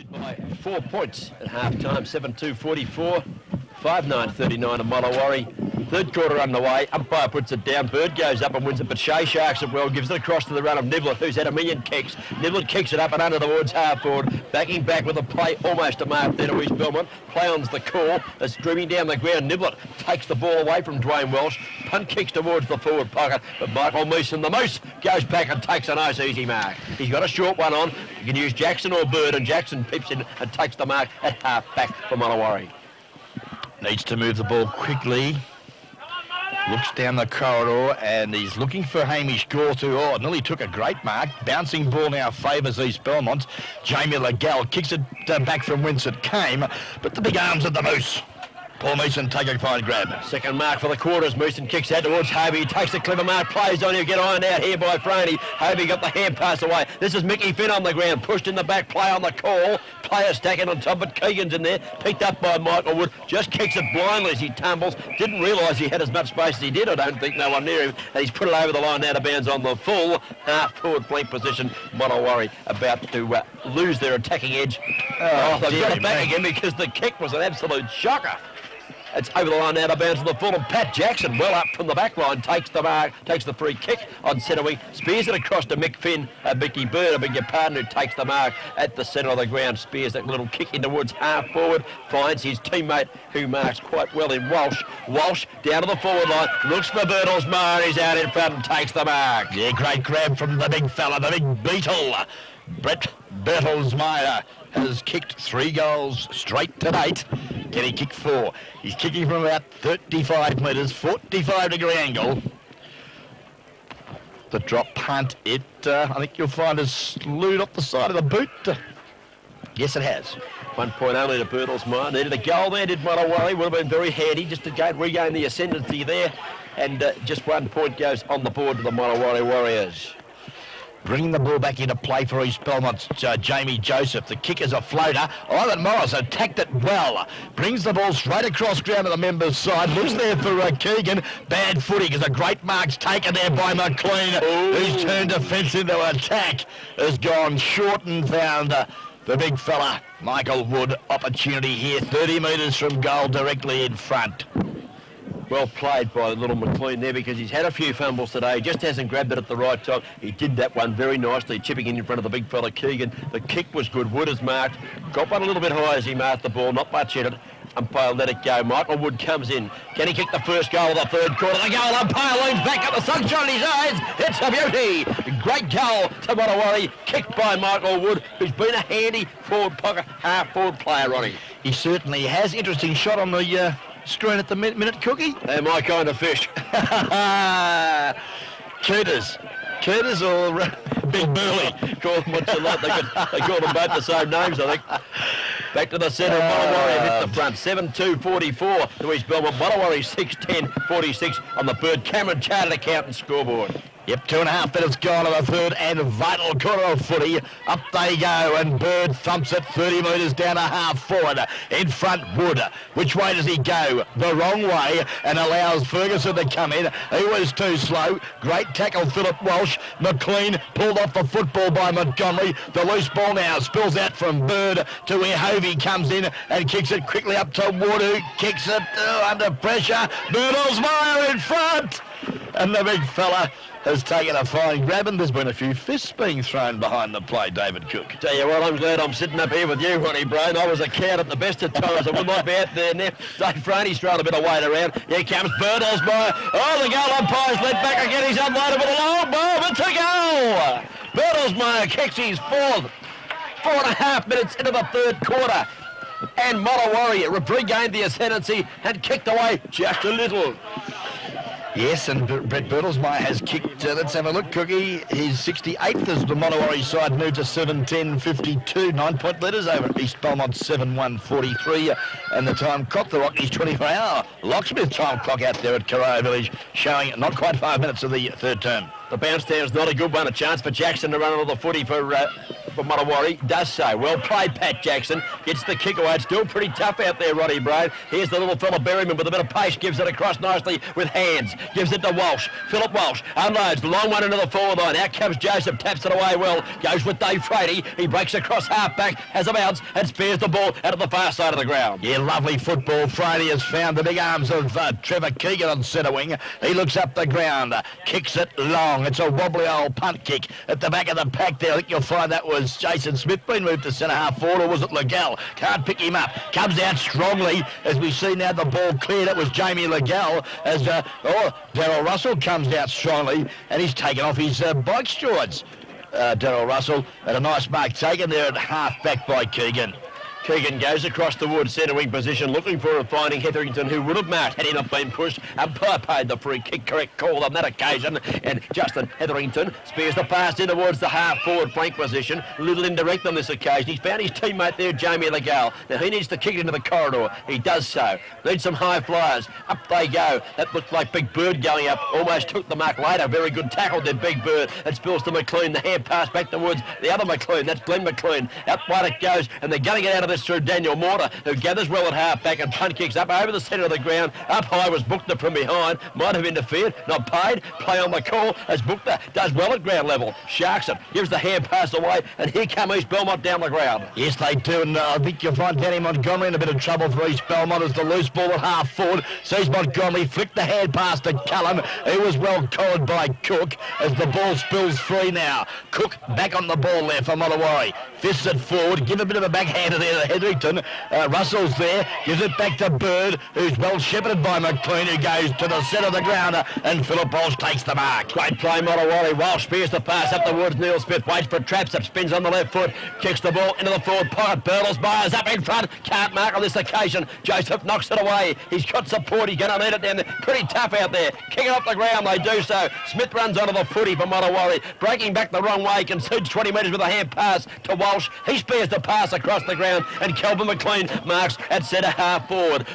By 4 points at half-time, 7-2-44, 5-9-39 to Mottawarre. Third quarter underway, umpire puts it down, Bird goes up and wins it, but Shea sharks it well, gives it across to the run of Niblett, who's had a million kicks. Niblett kicks it up and under towards half forward, backing back with a play almost a mark there to East Belmont. Play on's the call, it's dreaming down the ground. Niblett takes the ball away from Dwayne Welsh, punt kicks towards the forward pocket, but Michael Meeson, the Moose, goes back and takes a nice easy mark. He's got a short one on, you can use Jackson or Bird, and Jackson peeps in and takes the mark at half back for Mottawarre. Needs to move the ball quickly. Looks down the corridor and he's looking for Hamish Gore to, nearly took a great mark. Bouncing ball now favours East Belmont. Jamie Legal kicks it back from whence it came, but the big arms of the Moose. Paul Meeson take a fine grab. Second mark for the quarters. Meeson kicks out towards Hovey. Takes a clever mark. Plays on. He'll get ironed out here by Franey. Hovey got the hand pass away. This is Mickey Finn on the ground. Pushed in the back. Play on the call. Player stacking on top, but Keegan's in there. Picked up by Michael Wood. Just kicks it blindly as he tumbles. Didn't realise he had as much space as he did. I don't think no one near him. And he's put it over the line out of bounds on the full half-forward flank position. Mottawarre about to lose their attacking edge. They've got it back again because the kick was an absolute shocker. It's over the line out of bounds to the full, and Pat Jackson, well up from the back line, takes the mark, takes the free kick on centre wing, spears it across to Mick Finn, Mickey Bird, I beg your pardon, who takes the mark at the centre of the ground, spears that little kick in towards half forward, finds his teammate who marks quite well in Walsh. Walsh down to the forward line, looks for Bertelsmeyer, he's out in front and takes the mark. Yeah, great grab from the big fella, the big beetle. Brett Bertelsmeyer has kicked 3 goals straight to date. Can he kick 4? He's kicking from about 35 metres, 45-degree angle. The drop punt, I think you'll find has slewed off the side of the boot. Yes, it has. 1 point only to Bertelsmeyer. Needed a goal there, did Mottawarre. Would have been very handy just to regain the ascendancy there. And just 1 point goes on the board to the Mottawarre Warriors. Bringing the ball back into play for East Belmont's Jamie Joseph. The kick is a floater. Ivan Morris attacked it well. Brings the ball straight across ground to the members' side. Looks there for Keegan. Bad footing as a great mark's taken there by McLean, who's turned defence into attack. Has gone short and found the big fella, Michael Wood. Opportunity here, 30 metres from goal directly in front. Well played by little McLean there because he's had a few fumbles today. Just hasn't grabbed it at the right time. He did that one very nicely, chipping in front of the big fella Keegan. The kick was good. Wood has marked. Got one a little bit high as he marked the ball. Not much in it. Umpire let it go. Michael Wood comes in. Can he kick the first goal of the third quarter? The goal. Umpire leans back at the sunshine in his eyes. It's a beauty. Great goal to Mottawarre. Kicked by Michael Wood, who's been a handy forward pocket, half-forward player, Ronnie. He certainly has. Interesting shot on the screen at the minute, Cookie. They're my kind of fish. Cheetahs or Big Burley. Call them what you like. They call them both the same names, I think. Back to the centre of Mottawarre, hit the front. 7-2-44 to East Belmont. Mottawarre 6-10-46 on the Bird Cameron Chartered Accountant scoreboard. Yep, 2.5 minutes gone to the third and vital corner of footy. Up they go and Bird thumps it 30 metres down to half forward. In front, Wood. Which way does he go? The wrong way, and allows Ferguson to come in. He was too slow. Great tackle, Philip Walsh. McLean pulled off the football by Montgomery. The loose ball now spills out from Bird to where Hovey comes in and kicks it quickly up to Wood, who kicks it under pressure. Bertelsmeyer in front. And the big fella has taken a fine grab, and there's been a few fists being thrown behind the play, David Cook. Tell you what, I'm glad I'm sitting up here with you, Ronnie Brain. I was a coward at the best of times. I would not be out there now. Dave Franey's thrown a bit of weight around. Here comes Bertelsmeyer. Oh, the goal umpire's led back again. He's unloaded with a long ball. It's a goal. Bertelsmeyer kicks his fourth. 4.5 minutes into the third quarter. And Mottawarre regained the ascendancy and kicked away just a little. Yes, and Brett Bertelsmeyer has kicked, let's have a look, Cookie, his 68th as the Mottawarre side moved to 7-10-52, 9-point leaders over East Belmont 7-1-43, and the time clock, the Rockies 24-hour locksmith time clock out there at Carrera Village, showing not quite 5 minutes of the third term. The bounce down's not a good one, a chance for Jackson to run onto the footy for for Mottawarri. Does so. Well played, Pat Jackson. Gets the kick away. It's still pretty tough out there, Roddy Brain. Here's the little fella Berryman with a bit of pace. Gives it across nicely with hands. Gives it to Walsh. Philip Walsh unloads. The long one into the forward line. Out comes Joseph. Taps it away well. Goes with Dave Frady. He breaks across half-back. Has a bounce and spears the ball out of the far side of the ground. Yeah, lovely football. Frady has found the big arms of Trevor Keegan on centre wing. He looks up the ground. Kicks it long. It's a wobbly old punt kick at the back of the pack there. I think you'll find that was Jason Smith being moved to centre half forward, or was it Legall? Can't pick him up. Comes out strongly as we see now the ball cleared. It was Jamie Legall as Daryl Russell comes out strongly and he's taken off his bike stewards. Daryl Russell had a nice mark taken there at half back by Keegan. Keegan goes across the wood, centre wing position, looking for a finding Hetherington, who would have marked had he not been pushed. Umpire paid the free kick, correct call on that occasion. And Justin Hetherington spears the pass in towards the half-forward flank position. A little indirect on this occasion. He's found his teammate there, Jamie Legall. Now he needs to kick it into the corridor. He does so. Needs some high flyers. Up they go. That looked like Big Bird going up. Almost took the mark later. Very good tackle there, Big Bird. It spills to McLean. The hand pass back towards the other McLean. That's Glenn McLean. Out wide it goes, and they're going to get out of this through Daniel Mortar, who gathers well at half-back and punt kicks up over the centre of the ground. Up high was Buchner from behind. Might have interfered. Not paid. Play on the call as Buchner does well at ground level. Sharks it. Gives the hand pass away. And here come East Belmont down the ground. Yes, they do. And I think you'll find Danny Montgomery in a bit of trouble for East Belmont as the loose ball at half forward. Sees Montgomery flick the hand pass to Cullen. He was well collared by Cook as the ball spills free now. Cook back on the ball there for Mottawarri. Fists it forward. Give a bit of a backhander there to Hetherington. Russell's there. Gives it back to Bird, who's well shepherded by McLean, who goes to the centre of the ground, and Philip Walsh takes the mark. Great play, Mottawarri. Walsh spears the pass up towards Neil Smith. Waits for traps up. Spins on the left foot. Kicks the ball into the forward pocket. Bertelsmeyer's up in front. Can't mark on this occasion. Joseph knocks it away. He's got support. He's going to need it down there. Pretty tough out there. Kicking off the ground. They do so. Smith runs onto the footy for Mottawarri. Breaking back the wrong way. Concedes 20 metres with a hand pass to Walsh. He spears the pass across the ground. And Kelvin McLean marks at centre half forward.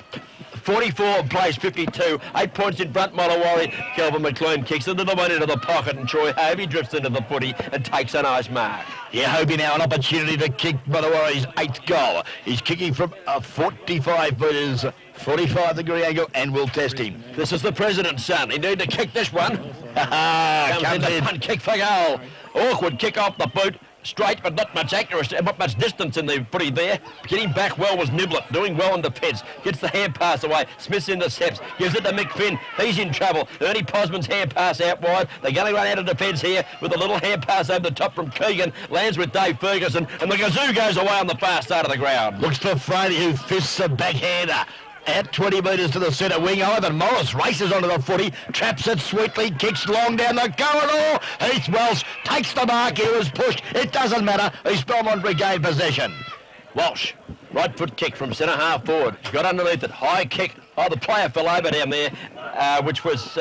44 plays 52, 8 points in front, Mottawarri. Kelvin McLean kicks it to the one into the pocket, and Troy Hovey drifts into the footy and takes a nice mark. Yeah, Hovey now an opportunity to kick Mottawarri's 8th goal. He's kicking from 45 metres, 45-degree angle, and we'll test him. This is the president's son. He need to kick this one. Comes in the punt kick for goal. Awkward kick off the boot. Straight, but not much accuracy, not much distance in the footy there. Getting back well was Niblett, doing well in defence. Gets the hand pass away. Smith's intercepts, gives it to McFinn. He's in trouble. Ernie Posman's hand pass out wide. They're going to run out of defence here with a little hand pass over the top from Keegan. Lands with Dave Ferguson, and the Gazoo goes away on the far side of the ground. Looks for Frady, who fists a backhander. At 20 metres to the centre wing, Ivan Morris races onto the footy, traps it sweetly, kicks long down the corridor. Heath Welsh takes the mark. He was pushed. It doesn't matter. East Belmont regained possession. Walsh, right foot kick from centre half forward. Got underneath it. High kick. Oh, the player fell over down there, which was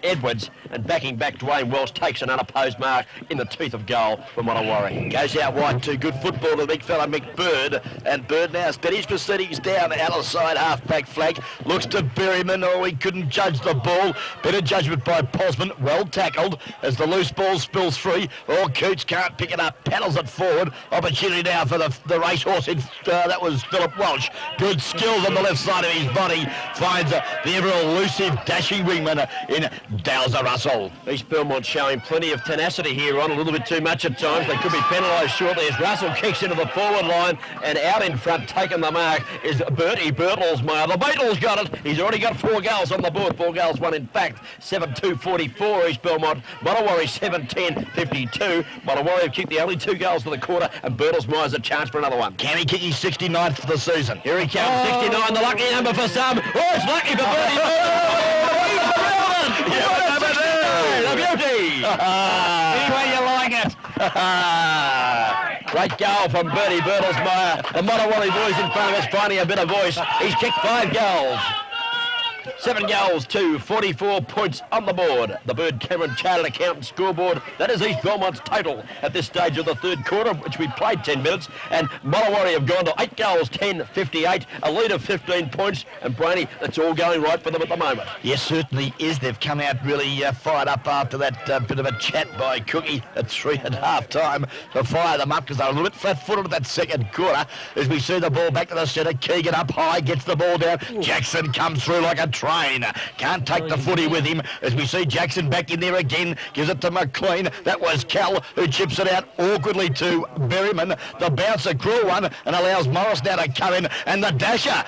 Edwards. And backing back, Dwayne Welsh takes an unopposed mark in the teeth of goal for Mottawarri. Goes out wide too. Good football to the big fella McBird. And Bird now steadies proceedings down outside half-back flank. Looks to Berryman. Oh, he couldn't judge the ball. Better judgment by Posman. Well tackled as the loose ball spills free. Oh, Coots can't pick it up. Paddles it forward. Opportunity now for the racehorse. That was Philip Welsh. Good skills on the left side of his body. Finds the ever elusive dashing wingman in Dowser Russell. East Belmont showing plenty of tenacity here on, a little bit too much at times. They could be penalised shortly as Russell kicks into the forward line, and out in front, taking the mark, is Bertie Bertelsmeyer. The Beatles got it. He's already got 4 goals on the board. 4 goals, 1 in fact. 7-2-44 East Belmont. Mottawarri 7-10-52. Mottawarri have kicked the only 2 goals for the quarter, and Bertelsmeyer's a chance for another one. Can he kick his 69th for the season? Here he comes, 69, the lucky number for some. Oh, it's lucky for Bertie. The beauty. Any way you like it. Great goal from Bertie Bertelsmeyer. The Mottawarri boys in front of us finding a bit of voice. He's kicked 5 goals. 7 goals to 44 points on the board. The Bird Cameron Chartered Accountant scoreboard. That is East Belmont's total at this stage of the third quarter, which we played 10 minutes. And Mollawarry have gone to 8 goals, 10-58, a lead of 15 points. And Brainy, that's all going right for them at the moment. Yes, certainly is. They've come out really fired up after that bit of a chat by Cookie at 3 at half-time to fire them up because they were a little bit flat-footed at that second quarter. As we see the ball back to the centre, Keegan up high, gets the ball down. Jackson comes through like a train. Can't take the footy with him. As we see Jackson back in there again, gives it to McLean. That was Cal who chips it out awkwardly to Berryman. The bouncer, cruel one, and allows Morris now to come in. And the dasher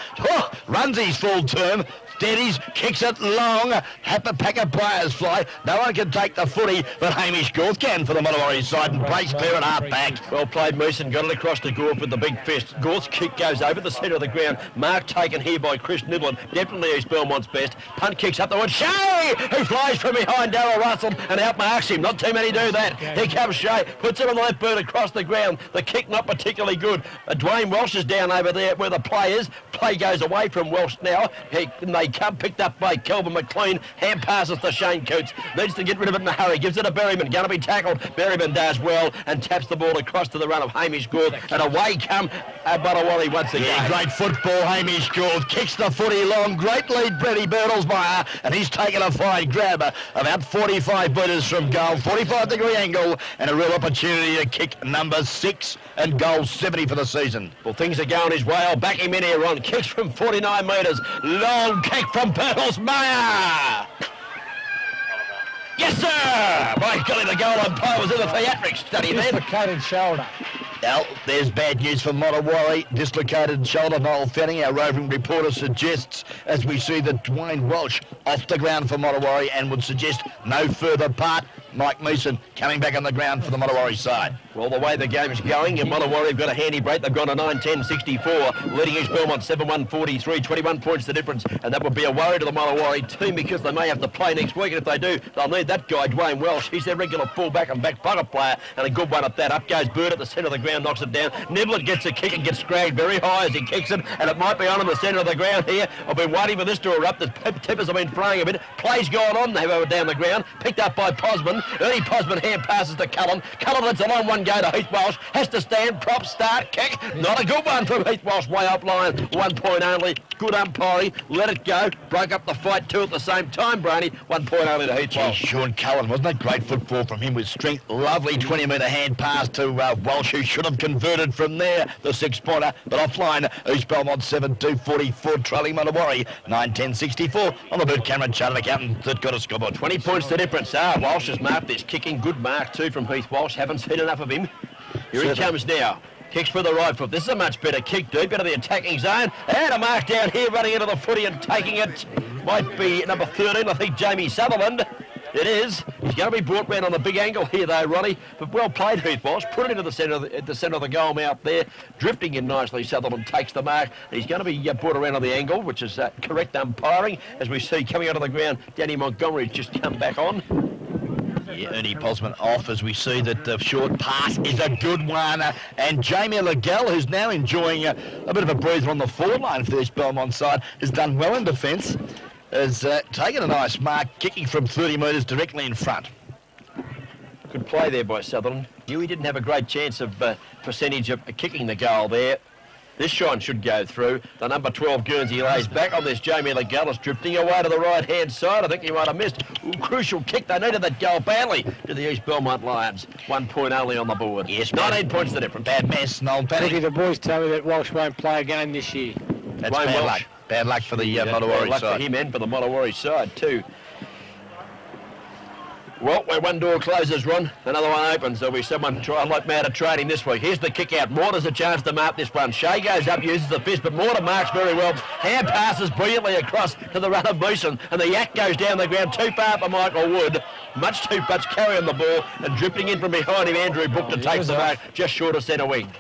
runs his full term. Steadies, kicks it long. Half a pack of players fly. No one can take the footy, but Hamish Gorth can for the Mollawarry side and breaks clear at half back. Well played, Mason. Got it across to Gorth with the big fist. Gorth's kick goes over the centre of the ground. Mark taken here by Chris Niblin. Definitely East Belmont's best. Punt kicks up the wood. Shea, who flies from behind Darryl Russell and outmarks him. Not too many do that. Here comes Shea. Puts him on the left boot across the ground. The kick not particularly good. Dwayne Welsh is down over there where the play is. Play goes away from Welsh now. They come picked up by Kelvin McLean. Hand passes to Shane Coots. Needs to get rid of it in a hurry. Gives it to Berryman. Going to be tackled. Berryman does well and taps the ball across to the run of Hamish Gorth. And away come Mollawarry once again. Yeah, great football, Hamish Gorth. Kicks the footy long. Great lead, Brady Bertelsmeyer. And he's taken a fine grab about 45 metres from goal. 45-degree angle and a real opportunity to kick number 6 and goal 70 for the season. Well, things are going his way. I'll back him in here, Ron. Kicks from 49 metres. Long kick from Bertelsmeyer. Yes, sir! By golly, the goal umpire was in the theatrics study then. Dislocated shoulder. Now, there's bad news for Mollawarry. Dislocated shoulder. Noel Fanning, our roving reporter, suggests, as we see that Dwayne Welsh off the ground for Mollawarry and would suggest no further part. Mike Meeson coming back on the ground for the Mollawarry side. Well, the way the game's going, and Mollawarry have got a handy break. They've gone to 9-10-64, leading East Belmont 7-1-43, 21 points the difference, and that would be a worry to the Mollawarry team because they may have to play next week, and if they do, they'll need that guy, Dwayne Welsh. He's their regular fullback and back pocket player, and a good one at that. Up goes Bird at the centre of the ground, knocks it down. Niblett gets a kick and gets scragged very high as he kicks it, and it might be on in the centre of the ground here. I've been waiting for this to erupt. The tippers have been throwing a bit. Play's gone on now down the ground, picked up by Posman. Ernie Posman hand passes to Cullen. Cullen lets a long one go to Heath Walsh. Has to stand, prop, start, kick. Not a good one from Heath Walsh, way up line. 1 point only. Good umpiring. Let it go. Broke up the fight too at the same time, Brainy. 1 point only to Heath Walsh. Sean Cullen, wasn't that great football from him with strength? Lovely 20-metre hand pass to Walsh, who should have converted from there, the 6-pointer. But offline, East Belmont 7-2-44, trailing Mollawarry 9-10-64 on the Bird Cameron Chartered Accountant that got a scoreboard. 20 points the difference. Walsh has marked this. Kicking, good mark too from Heath Walsh. Haven't seen enough of him. Here he comes now. Kicks for the right foot. This is a much better kick, deep into the attacking zone. And a mark down here, running into the footy and taking it. Might be number 13, I think, Jamie Sutherland. It is. He's going to be brought round on the big angle here, though, Ronnie. But well played, Heath Walsh. Put it into the centre of the goal mouth there. Drifting in nicely, Sutherland takes the mark. He's going to be brought around on the angle, which is correct umpiring. As we see coming out of the ground, Danny Montgomery's just come back on. Yeah, Ernie Posman off as we see that the short pass is a good one. And Jamie Legell, who's now enjoying a bit of a breather on the forward line for the East Belmont side, has done well in defence. Has taken a nice mark, kicking from 30 metres directly in front. Good play there by Sutherland. Knew he didn't have a great chance of percentage of kicking the goal there. This shine should go through. The number 12 Guernsey lays back on this. Jamie Legalis drifting away to the right-hand side. I think he might have missed. Ooh, crucial kick. They needed that goal badly to the East Belmont Lions. 1 point only on the board. Yes, 19 points the difference. Bad mess, Noel Paddy. The boys tell me that Walsh won't play again this year. That's bad luck. Bad luck for the Mollawarry luck side. for him and for the Mollawarry side too. Well, where one door closes, Ron, another one opens. There'll be someone trying like mad at trading this week. Here's the kick out. Mortar's a chance to mark this one. Shea goes up, uses the fist, but Mortar marks very well. Hand passes brilliantly across to the run of Mason, and the yak goes down the ground too far for Michael Wood. Much too much carrying the ball, and drifting in from behind him, Andrew Book to take the mark just short of centre wing.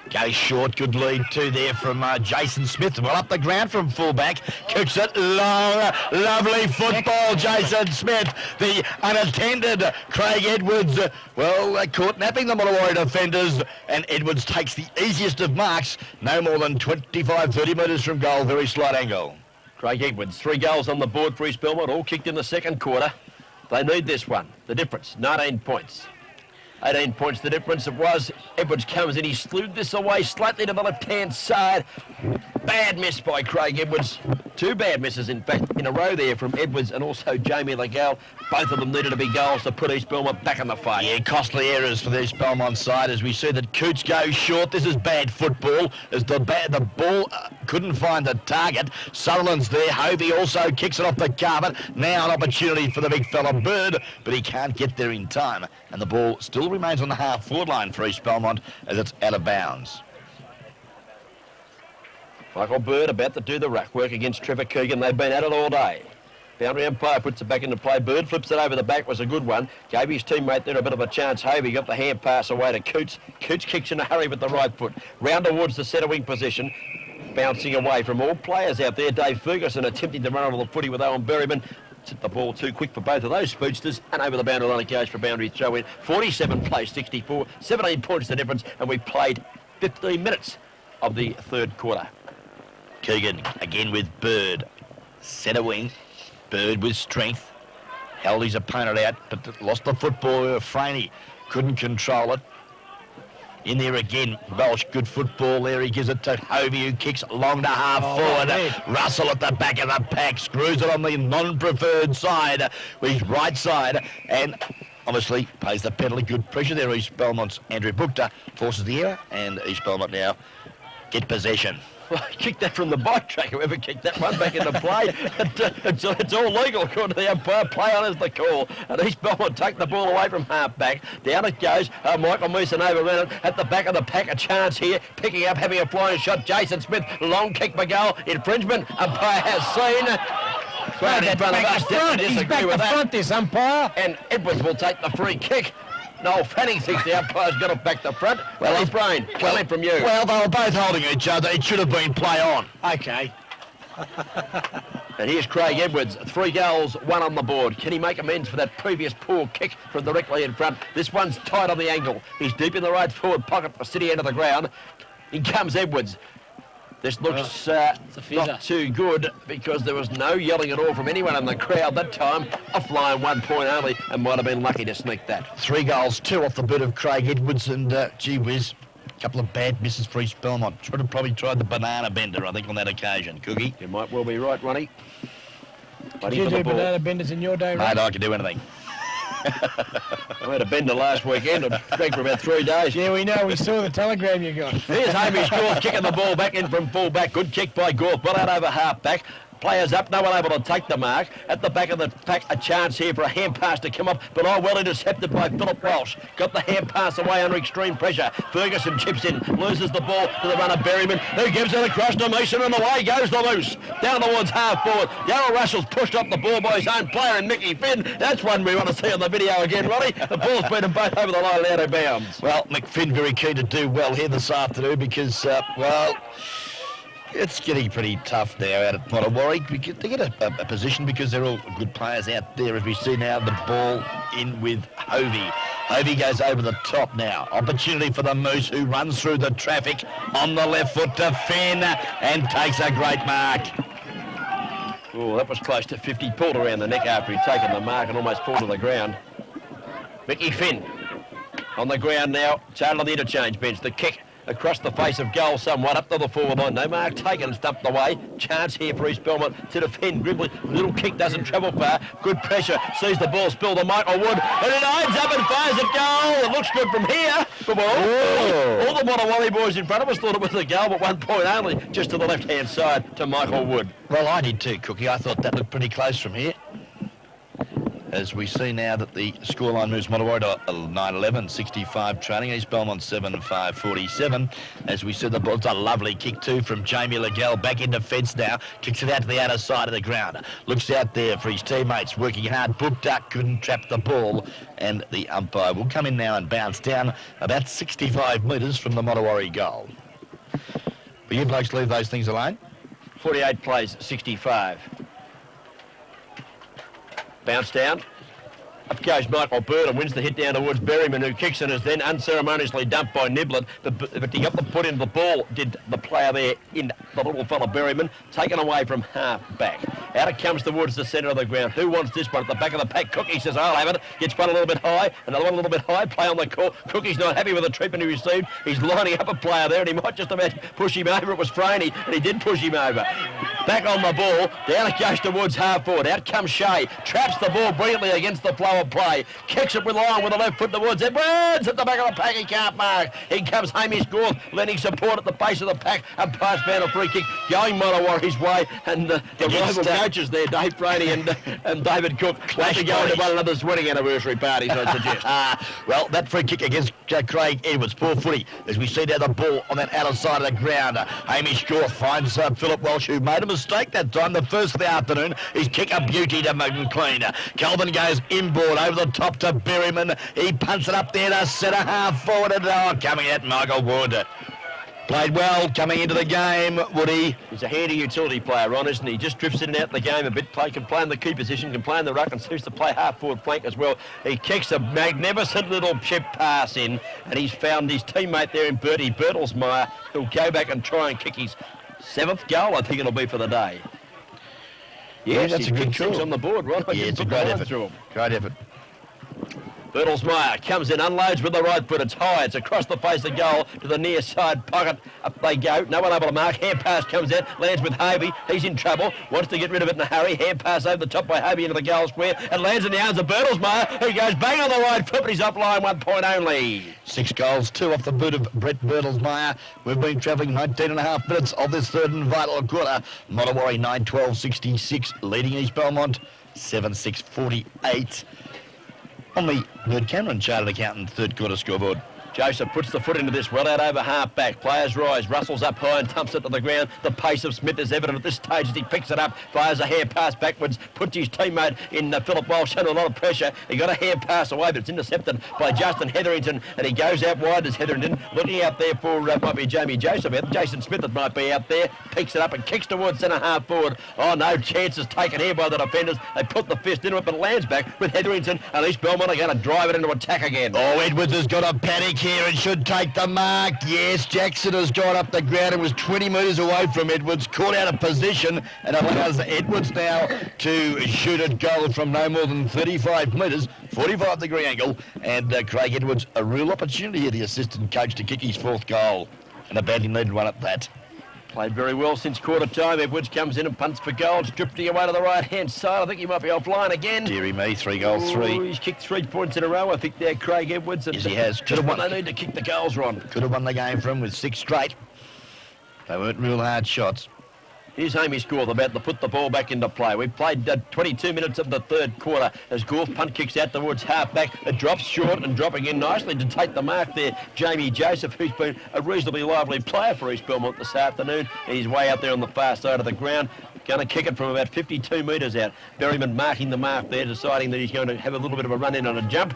Goes short, good lead too there from Jason Smith. Well, up the ground from fullback, kicks it long, lovely football, Jason Smith. The unattended Craig Edwards, caught napping the Mollawarry defenders, and Edwards takes the easiest of marks, no more than 25, 30 metres from goal, very slight angle. Craig Edwards, 3 goals on the board for East Belmont, all kicked in the second quarter. They need this one. The difference, 19 points. 18 points the difference it was. Edwards comes in, he slewed this away slightly to the left-hand side. Bad miss by Craig Edwards. 2 bad misses, in fact, in a row there from Edwards and also Jamie Legal. Both of them needed to be goals to put East Belmont back in the fight. Yeah, costly errors for the East Belmont side as we see that Coots goes short. This is bad football as the ball couldn't find the target. Sutherland's there. Hovey also kicks it off the carpet. Now an opportunity for the big fella Bird, but he can't get there in time. And the ball still remains on the half-forward line for East Belmont as it's out of bounds. Michael Bird about to do the ruck work against Trevor Keegan. They've been at it all day. Boundary umpire puts it back into play. Bird flips it over the back, was a good one. Gave his teammate there a bit of a chance. Hovey got the hand pass away to Coots. Coots kicks in a hurry with the right foot. Round towards the centre wing position. Bouncing away from all players out there. Dave Ferguson attempting to run over the footy with Owen Berryman. Hit the ball too quick for both of those spooksters, and over the boundary line it goes for a boundary throw in. 47 plays 64, 17 points the difference, and we played 15 minutes of the third quarter. Keegan again with Bird. Centre wing. Bird with strength. Held his opponent out, but lost the football. Franey couldn't control it. In there again, Welsh, good football there. He gives it to Hovey, who kicks long to half forward. Russell at the back of the pack, screws it on the non-preferred side, with his right side, and obviously pays the penalty. Good pressure there. East Belmont's Andrew Bukta forces the error, and East Belmont now get possession. Well, he kicked that from the bike track. Whoever kicked that one back into play, it's all legal according to the umpire. Play on is the call. And East Belmont take the ball away from half back. Down it goes. Michael Musanova ran it at the back of the pack. A chance here. Picking up, having a flying shot. Jason Smith, long kick for goal. Infringement. Umpire has seen. Crowd in front of us. He's back the front, this umpire. And Edwards will take the free kick. Noel Fanning thinks the umpire's got it back the front. Well, his brain coming from you. Well, they were both holding each other. It should have been play on. Okay. And here's Craig Edwards. 3 goals, 1 on the board. Can he make amends for that previous poor kick from directly in front? This one's tight on the angle. He's deep in the right forward pocket for city end of the ground. In comes Edwards. This looks not too good because there was no yelling at all from anyone in the crowd that time. Offline 1 point only, and might have been lucky to sneak that. 3 goals, 2 off the boot of Craig Edwards, and gee whiz, a couple of bad misses for East Belmont. Should have probably tried the banana bender, I think, on that occasion. Cookie? You might well be right, Ronnie. Did you do banana benders in your day, Mate, I can do anything. I had a bender last weekend. I drank for about 3 days. Yeah, we know. We saw the telegram you got. Here's Hamish Gorth kicking the ball back in from full back. Good kick by Gorth. Well out over half back. Players up, no one able to take the mark. At the back of the pack, a chance here for a hand pass to come up, but well intercepted by Philip Welsh. Got the hand pass away under extreme pressure. Ferguson chips in, loses the ball to the runner Berryman, who gives it across to Mason, and away goes the loose. Down towards half forward. Darryl Russell's pushed up the ball by his own player, and Mickey Finn. That's one we want to see on the video again, Ronnie. The ball's beat them both over the line and out of bounds. Well, McFinn very keen to do well here this afternoon because, well, it's getting pretty tough now out at Mottawarri. They get a position because they're all good players out there. As we see now, the ball in with Hovey. Hovey goes over the top now. Opportunity for the Moose, who runs through the traffic on the left foot to Finn and takes a great mark. Oh, that was close to 50. Pulled around the neck after he'd taken the mark and almost pulled to the ground. Mickey Finn on the ground now. Started on the interchange bench. The kick across the face of goal somewhat, up to the forward line. No mark taken and stumped away. Chance here for East Belmont to defend grimly. Little kick doesn't travel far. Good pressure. Sees the ball spill to Michael Wood. And it lines up and fires a goal. It looks good from here. But all the Mottawarri boys in front of us thought it was a goal, but 1 point only, just to the left-hand side to Michael Wood. Well, I did too, Cookie. I thought that looked pretty close from here. As we see now that the scoreline moves Mottawarri to 9-11, 65 trailing. East Belmont 7-5, 47. As we see the ball, it's a lovely kick too from Jamie Legal, back into fence now. Kicks it out to the outer side of the ground. Looks out there for his teammates, working hard. Booked up, couldn't trap the ball. And the umpire will come in now and bounce down about 65 metres from the Mottawarri goal. Will you blokes leave those things alone? 48 plays, 65. Bounce down. Up goes Michael Bird and wins the hit down towards Berryman, who kicks and is then unceremoniously dumped by Niblett. But he got the put into the ball, did the player there in the little fella Berryman, taken away from half back. Out it comes towards the centre of the ground. Who wants this one? At the back of the pack, Cookie says, I'll have it. Gets one a little bit high, another one a little bit high. Play on the call. Cookie's not happy with the treatment he received. He's lining up a player there, and he might just about push him over. It was Franey, and he did push him over. Back on the ball. Down it goes towards half forward. Out comes Shea. Traps the ball brilliantly against the flow of play. Kicks it with long with the left foot towards Edwards. At the back of the pack, he can't mark. In comes Hamish Gorth, lending support at the base of the pack. And pass found a free kick going Monawarry's way. And the rival coaches there, Dave Franey and David Cook, clash to go into one another's wedding anniversary parties, I suggest. Well, that free kick against Craig Edwards, poor footy, as we see down the ball on that outer side of the ground. Hamish Gorth finds Philip Welsh, who made a mistake that time, the first of the afternoon. His kick a beauty to McLean. Kelvin goes inboard over the top to Berryman. He punts it up there to centre half forward, and coming at Michael Wood. Played well coming into the game, Woody. He's a handy utility player, Ron, isn't he? Just drifts in and out of the game a bit. Can play in the key position, can play in the ruck, and seems to play half-forward flank as well. He kicks a magnificent little chip pass in, and he's found his teammate there in Bertie Bertelsmeyer, who'll go back and try and kick his 7th goal, I think it'll be for the day. Yes, that's a good call on the board, Ron. Yeah, it's a great effort. Great effort. Bertelsmeyer comes in, unloads with the right foot. It's high. It's across the face of goal to the near side pocket. Up they go. No one able to mark. Hand pass comes out. Lands with Hovey. He's in trouble. Wants to get rid of it in a hurry. Hand pass over the top by Hovey into the goal square. And lands in the arms of Bertelsmeyer. He goes bang on the right foot, but he's up line 1 point only. 6 goals, 2 off the boot of Brett Bertelsmeyer. We've been travelling 19 and a half minutes of this third and vital quarter. Monawarry 9-12-66, leading East Belmont 7-6-48. On the Bird Cameron Chartered Accountant third quarter scoreboard. Joseph puts the foot into this, well out over half back. Players rise, Russell's up high and dumps it to the ground. The pace of Smith is evident at this stage as he picks it up, fires a hand pass backwards, puts his teammate in Philip Walsh under a lot of pressure. He got a hand pass away, but it's intercepted by Justin Hetherington, and he goes out wide as Hetherington, looking out there for, might be Jamie Joseph, Jason Smith that might be out there, picks it up and kicks towards centre half forward. Oh, no chances taken here by the defenders. They put the fist into it, but it lands back with Hetherington, and East Belmont are going to drive it into attack again. Oh, Edwards has got a panic here and should take the mark. Yes, Jackson has gone up the ground and was 20 metres away from Edwards, caught out of position, and allows Edwards now to shoot at goal from no more than 35 metres, 45-degree angle, and Craig Edwards, a real opportunity here, the assistant coach, to kick his 4th goal, and a badly needed one at that. Played very well since quarter time. Edwards comes in and punts for goal, drifting away to the right-hand side. I think he might be offline again. Deary me, 3 goals, 3. He's kicked 3 points in a row, I think, there, Craig Edwards. Yes, he has. Could have won. They need to kick the goals, Ron. Could have won the game for him with 6 straight. They weren't real hard shots. Here's Hamish Gorth about to put the ball back into play. We've played 22 minutes of the third quarter as Gorth punt kicks out towards half-back. It drops short and dropping in nicely to take the mark there. Jamie Joseph, who's been a reasonably lively player for East Belmont this afternoon. He's way out there on the far side of the ground. Going to kick it from about 52 metres out. Berryman marking the mark there, deciding that he's going to have a little bit of a run in on a jump.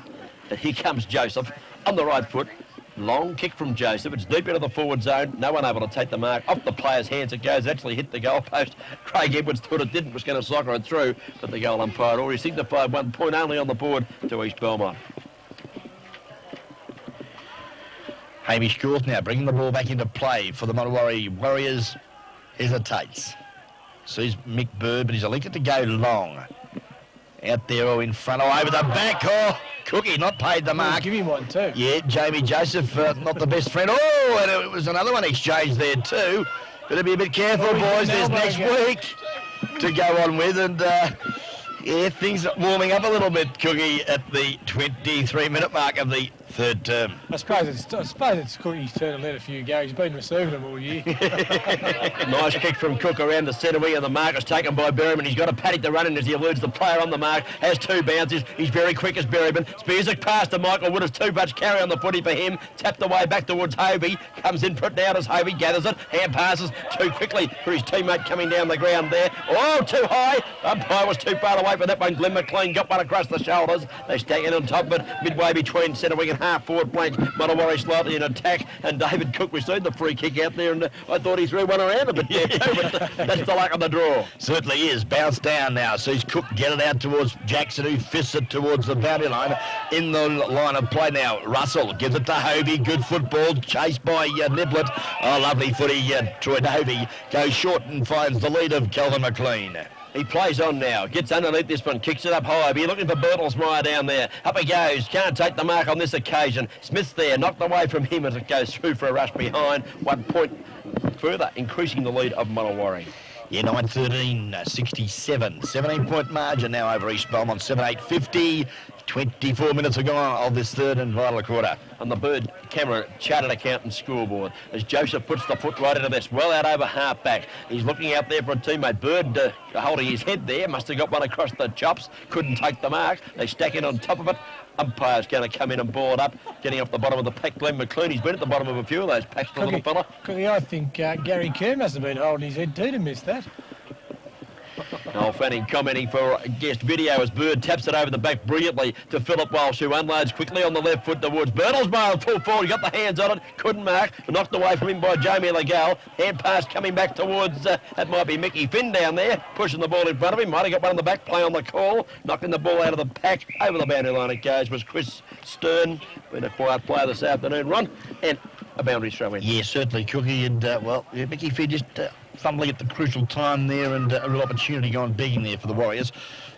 And here comes Joseph on the right foot. Long kick from Joseph. It's deep into the forward zone. No one able to take the mark. Off the player's hands it goes. Actually hit the goalpost. Craig Edwards thought it didn't. Was going to soccer it through. But the goal umpire already signified 1 point only on the board to East Belmont. Hamish Gorth now bringing the ball back into play for the Monawarry Warriors. Hesitates. Sees Mick Bird, but he's elected to go long. Out there or in front or over the back. Oh, Cookie not paid the mark. Give him one too. Yeah, Jamie Joseph, not the best friend. Oh, and it was another one exchanged there too. Better be a bit careful, boys. There's next week to go on with. And, yeah, things are warming up a little bit, Cookie, at the 23-minute mark of the third term. I suppose it's Cookie's turn to let a few go. He's been receiving them all year. Nice kick from Cook around the centre wing, and the mark is taken by Berryman. He's got a paddock to run in as he eludes the player on the mark. Has 2 bounces. He's very quick as Berryman. Spears it past to Michael Wood. It's too much carry on the footy for him. Tapped away back towards Hovey. Comes in for it now as Hovey gathers it. Hand passes too quickly for his teammate coming down the ground there. Oh, too high. Umpire was too far away for that one. Glenn McLean got one across the shoulders. They stack it on top of it, midway between centre wing and half-forward flank. Montawari slightly in attack, and David Cook received the free kick out there, and I thought he threw one around a bit there too, but that's the luck of the draw. Certainly is. Bounce down now. Sees Cook get it out towards Jackson, who fists it towards the boundary line. In the line of play now, Russell gives it to Hovey. Good football, chased by Niblett. Oh, lovely footy. Troy Hovey goes short and finds the lead of Calvin McLean. He plays on now, gets underneath this one, kicks it up high. Be looking for Bertelsmeyer down there. Up he goes, can't take the mark on this occasion. Smith's there, knocked away from him as it goes through for a rush behind. 1 point further, increasing the lead of Montawari. Yeah, 9-13, 67. 17-point margin now over East Belmont, 7-8-50. 24 minutes have gone of this third and vital quarter. On the Bird camera chartered accountant scoreboard as Joseph puts the foot right into this, well out over half back. He's looking out there for a teammate. Bird holding his head there, must have got one across the chops, couldn't take the mark. They stack it on top of it. Umpire's going to come in and ball it up, getting off the bottom of the pack. Glenn McLean, he's been at the bottom of a few of those packs, the little fella. Cookie, I think Gary Kerr must have been holding his head too to miss that. Noel Fanning commenting for guest video as Bird taps it over the back brilliantly to Philip Walsh, who unloads quickly on the left foot towards Bertelsmeyer. Full forward, got the hands on it, couldn't mark, knocked away from him by Jamie Legal. Hand pass coming back towards, that might be Mickey Finn down there, pushing the ball in front of him. Might have got one on the back, play on the call, knocking the ball out of the pack. Over the boundary line it goes, was Chris Stern, been a quiet player this afternoon, Ron, and a boundary throw in. Yeah, certainly, Cookie, and Mickey Finn just fumbling at the crucial time there, and a real opportunity going begging there for the Warriors.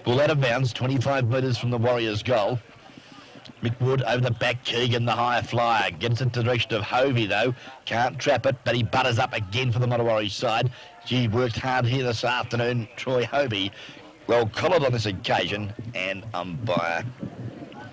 Ball out of bounds, 25 metres from the Warriors' goal. Mick Wood over the back, Keegan, the higher flyer, gets it to the direction of Hovey though, can't trap it, but he butters up again for the Montawari side. Gee, worked hard here this afternoon, Troy Hovey. Well collared on this occasion, and umpire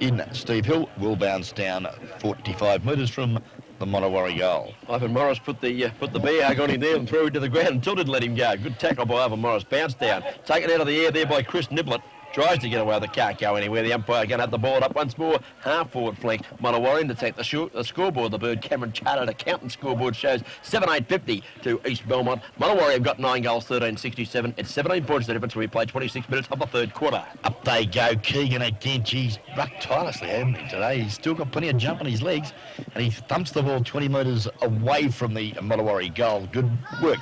in Steve Hill will bounce down 45 metres from the Montawari goal. Ivan Morris put the bear hug on him there and threw him to the ground and still didn't let him go. Good tackle by Ivan Morris. Bounced down. Taken out of the air there by Chris Niblett. Tries to get away, the can't go anywhere. The umpire going to have the ball up once more. Half-forward flank. Montawari to take the scoreboard. The Bird Cameron Chartered Accountant scoreboard shows 7-8-50 to East Belmont. Montawari have got 9 goals, 13-67. It's 17 points the difference. We played 26 minutes of the third quarter. Up they go. Keegan again. He's rucked tirelessly, hasn't he, today? He's still got plenty of jump on his legs, and he thumps the ball 20 metres away from the Montawari goal. Good work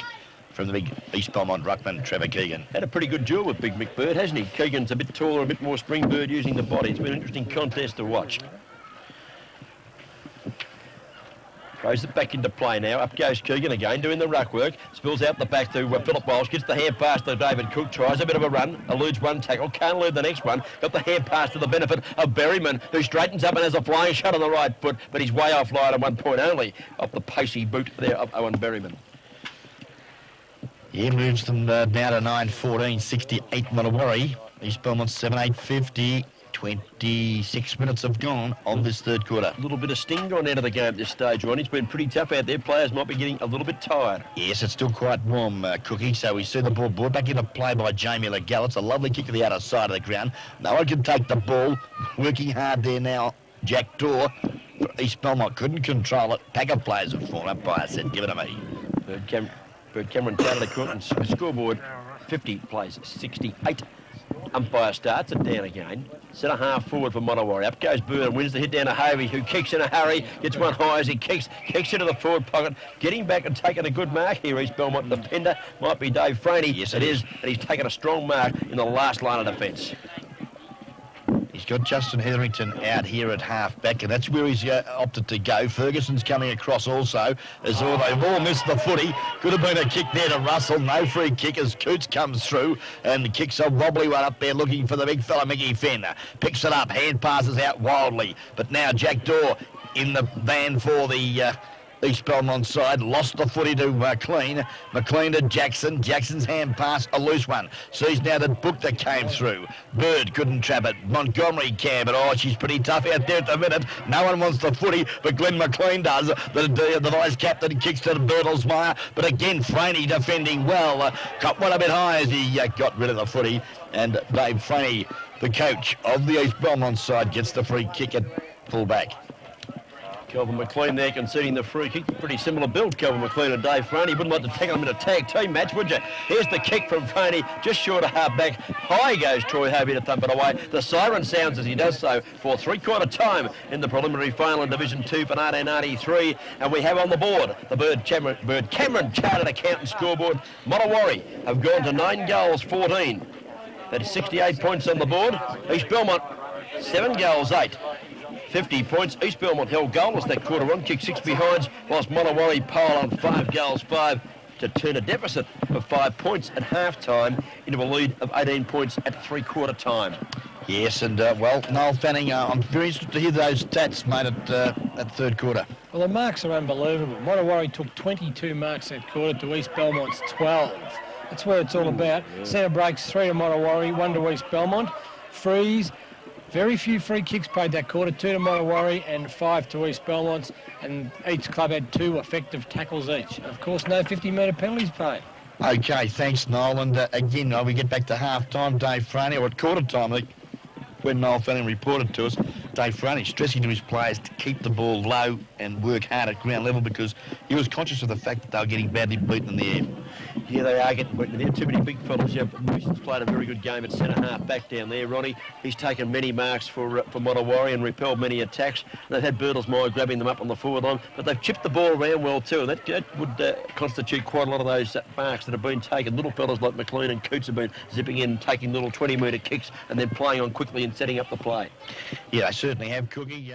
from the big East Belmont ruckman, Trevor Keegan. Had a pretty good duel with Big Mick Bird, hasn't he? Keegan's a bit taller, a bit more spring bird using the body. It's been an interesting contest to watch. Throws it back into play now. Up goes Keegan again, doing the ruck work. Spills out the back to Philip Walsh. Gets the hand pass to David Cook. Tries a bit of a run. Eludes one tackle. Can't elude the next one. Got the hand pass to the benefit of Berryman, who straightens up and has a flying shot on the right foot, but he's way offline at 1 point only off the pacey boot there of Owen Berryman. Yeah, moves them now to 9-14, 68 Montawari. East Belmont 7-8-50. 26 minutes have gone on this third quarter. A little bit of sting gone out of the game at this stage, Ron. It's been pretty tough out there. Players might be getting a little bit tired. Yes, it's still quite warm, Cookie. So we see the ball brought back into play by Jamie Legal. It's a lovely kick to the outer side of the ground. No one can take the ball. Working hard there now, Jack Dorr. East Belmont couldn't control it. Pack of players have fallen up by. I said, give it to me. Bird Cameron Chartered Accountant scoreboard 50 plays 68. Umpire starts it down again. Centre half forward for Montawari. Up goes Bird and wins the hit down to Hovey, who kicks in a hurry. Gets one high as he kicks into the forward pocket. Getting back and taking a good mark here. East Belmont defender might be Dave Franey. Yes, it is. And he's taken a strong mark in the last line of defence. He's got Justin Hetherington out here at half-back, and that's where he's opted to go. Ferguson's coming across also, as they've all missed the footy. Could have been a kick there to Russell. No free kick as Coots comes through and kicks a wobbly one up there looking for the big fella, Mickey Finn. Picks it up, hand passes out wildly. But now Jack Dorr in the van for the East Belmont side, lost the footy to McLean. McLean to Jackson. Jackson's hand pass, a loose one. Sees now that Book that came through. Bird couldn't trap it. Montgomery can, but she's pretty tough out there at the minute. No one wants the footy, but Glenn McLean does. The vice captain kicks to Bertelsmeyer, but again Franey defending well. Got one a bit high as he got rid of the footy, and Dave Franey, the coach of the East Belmont side, gets the free kick at full back. Kelvin McLean there conceding the free kick. Pretty similar build, Kelvin McLean and Dave Franey. Wouldn't like to tackle him in a tag team match, would you? Here's the kick from Franey, just short of half back. High goes Troy Hobie to thump it away. The siren sounds as he does so for three-quarter time in the preliminary final in Division 2 for 1983. And we have on the board the Bird Cameron Chartered Accountant scoreboard. Mottawarri have gone to 9 goals, 14. That's 68 points on the board. East Belmont, 7 goals, 8. 50 points. East Belmont held goalless that quarter run, kicked 6 behinds, whilst Mottawarri pile on 5 goals, 5 to turn a deficit of 5 points at half-time into a lead of 18 points at three-quarter time. Yes, and well, Noel Fanning, I'm very interested to hear those stats, mate, at third quarter. Well, the marks are unbelievable. Mottawarri took 22 marks that quarter to East Belmont's 12. That's what it's all about. Centre breaks, 3 to Mottawarri, 1 to East Belmont. Freeze. Very few free kicks paid that quarter, 2 to Mottawarri and 5 to East Belmont, and each club had 2 effective tackles each. And of course, no 50-metre penalties paid. Okay, thanks, Noel. And again, we get back to half-time, Dave Franey, or at quarter-time, when Noel Fanning reported to us, Dave Franey stressing to his players to keep the ball low and work hard at ground level because he was conscious of the fact that they were getting badly beaten in the air. Yeah, they are getting beaten. There are too many big fellas. Yeah, Mooson's played a very good game at centre-half back down there, Ronnie. He's taken many marks for Mottawarri and repelled many attacks. They've had Birtlesmeyer grabbing them up on the forward line, but they've chipped the ball around well too, and that would constitute quite a lot of those marks that have been taken. Little fellas like McLean and Coots have been zipping in, taking little 20-metre kicks and then playing on quickly and setting up the play. Yeah, they certainly have, Cookie.